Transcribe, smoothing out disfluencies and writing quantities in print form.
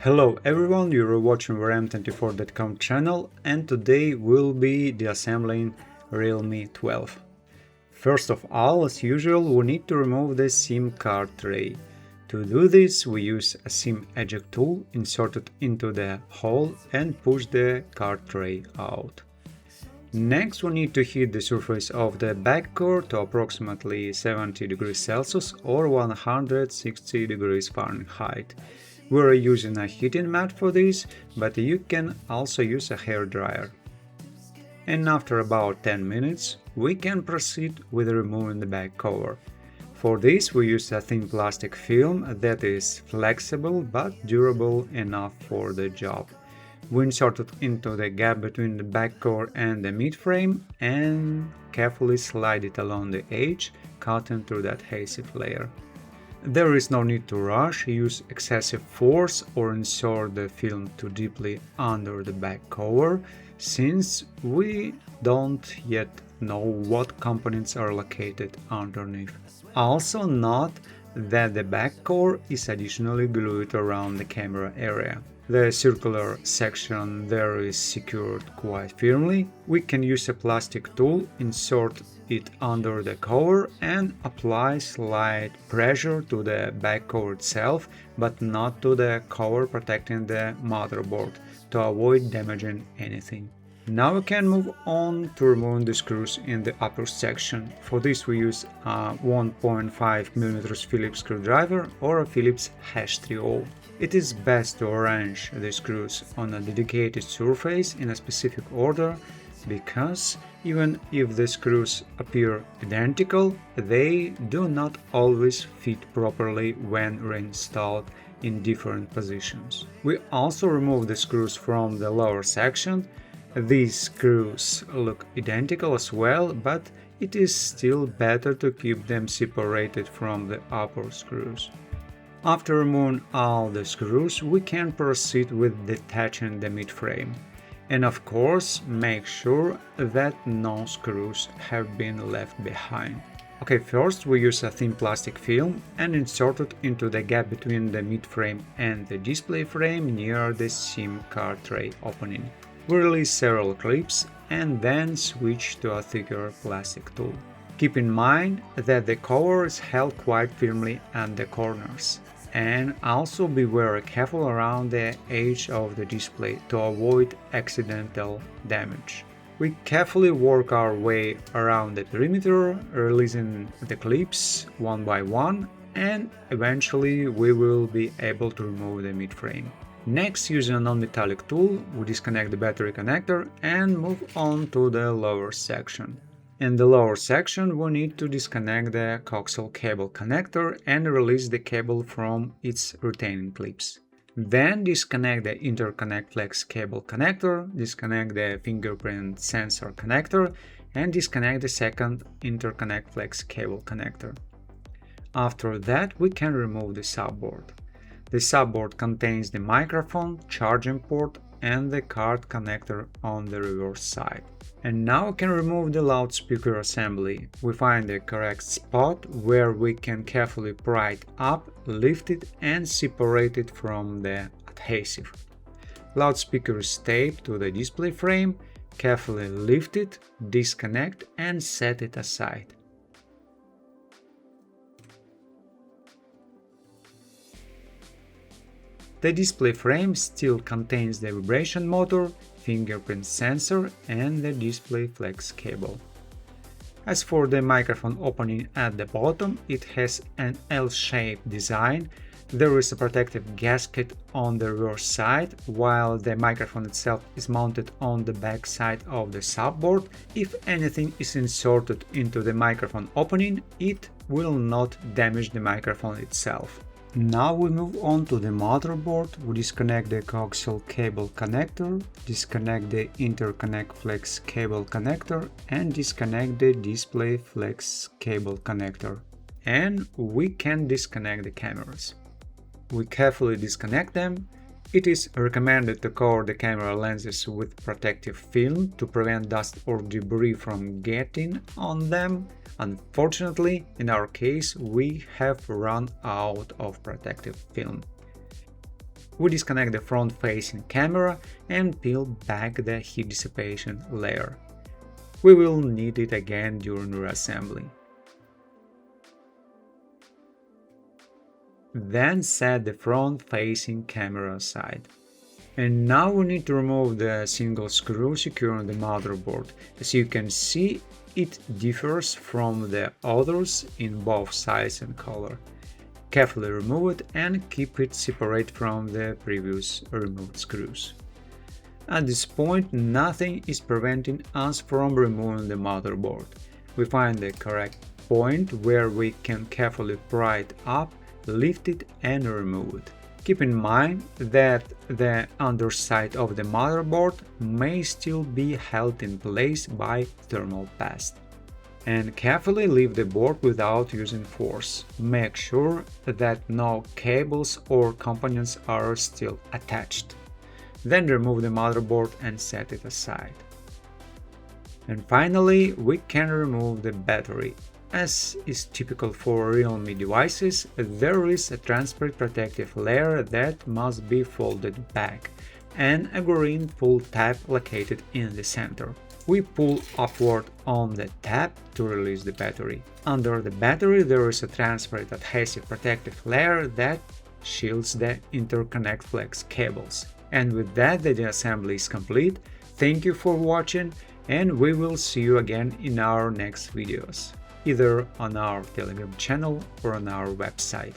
Hello everyone, you're watching RMX3871 channel and today we'll be disassembling Realme 12. First of all, as usual, we need to remove the SIM card tray. To do this, we use a SIM eject tool, insert it into the hole and push the card tray out. Next, we need to heat the surface of the back cover to approximately 70 degrees Celsius or 160 degrees Fahrenheit. We're using a heating mat for this, but you can also use a hair dryer. And after about 10 minutes, we can proceed with removing the back cover. For this, we use a thin plastic film that is flexible but durable enough for the job. We insert it into the gap between the back cover and the mid-frame and carefully slide it along the edge, cutting through the adhesive layer. There is no need to rush, use excessive force or insert the film too deeply under the back cover, since we don't yet know what components are located underneath. Also note that the back cover is additionally glued around the camera area. The circular section there is secured quite firmly. We can use a plastic tool, insert it under the cover and apply slight pressure to the back cover itself, but not to the cover protecting the motherboard, to avoid damaging anything. Now we can move on to removing the screws in the upper section. For this we use a 1.5mm Phillips screwdriver or a Phillips #30. It is best to arrange the screws on a dedicated surface in a specific order, because even if the screws appear identical, they do not always fit properly when reinstalled in different positions. We also remove the screws from the lower section. These screws look identical as well, but it is still better to keep them separated from the upper screws. After removing all the screws, we can proceed with detaching the mid-frame. And of course, make sure that no screws have been left behind. Okay, first we use a thin plastic film and insert it into the gap between the mid-frame and the display frame near the SIM card tray opening. We release several clips and then switch to a thicker plastic tool. Keep in mind that the cover is held quite firmly at the corners. And also be very careful around the edge of the display to avoid accidental damage. We carefully work our way around the perimeter, releasing the clips one by one, and eventually we will be able to remove the mid-frame. Next, using a non-metallic tool, we disconnect the battery connector and move on to the lower section. In the lower section, we need to disconnect the coaxial cable connector and release the cable from its retaining clips. Then disconnect the interconnect flex cable connector, disconnect the fingerprint sensor connector, and disconnect the second interconnect flex cable connector. After that, we can remove the subboard. The subboard contains the microphone, charging port, and the card connector on the reverse side. And now we can remove the loudspeaker assembly. We find the correct spot where we can carefully pry it up, lift it and separate it from the adhesive. Loudspeaker is taped to the display frame. Carefully lift it, disconnect and set it aside. The display frame still contains the vibration motor, fingerprint sensor and the display flex cable. As for the microphone opening at the bottom, it has an L-shaped design. There is a protective gasket on the reverse side, while the microphone itself is mounted on the back side of the subboard. If anything is inserted into the microphone opening, it will not damage the microphone itself. Now we move on to the motherboard. We disconnect the coaxial cable connector, disconnect the interconnect flex cable connector and disconnect the display flex cable connector. And we can disconnect the cameras. We carefully disconnect them. It is recommended to cover the camera lenses with protective film to prevent dust or debris from getting on them. Unfortunately, in our case, we have run out of protective film. We disconnect the front-facing camera and peel back the heat dissipation layer. We will need it again during reassembly. Then set the front-facing camera aside. And now we need to remove the single screw securing the motherboard. As you can see, it differs from the others in both size and color. Carefully remove it and keep it separate from the previous removed screws. At this point, nothing is preventing us from removing the motherboard. We find the correct point where we can carefully pry it up, lift it and remove it. Keep in mind that the underside of the motherboard may still be held in place by thermal paste. And carefully lift the board without using force. Make sure that no cables or components are still attached. Then remove the motherboard and set it aside. And finally, we can remove the battery. As is typical for Realme devices, there is a transparent protective layer that must be folded back, and a green pull tab located in the center. We pull upward on the tab to release the battery. Under the battery there is a transparent adhesive protective layer that shields the interconnect flex cables. And with that, the assembly is complete. Thank you for watching, and we will see you again in our next videos, either on our Telegram channel or on our website.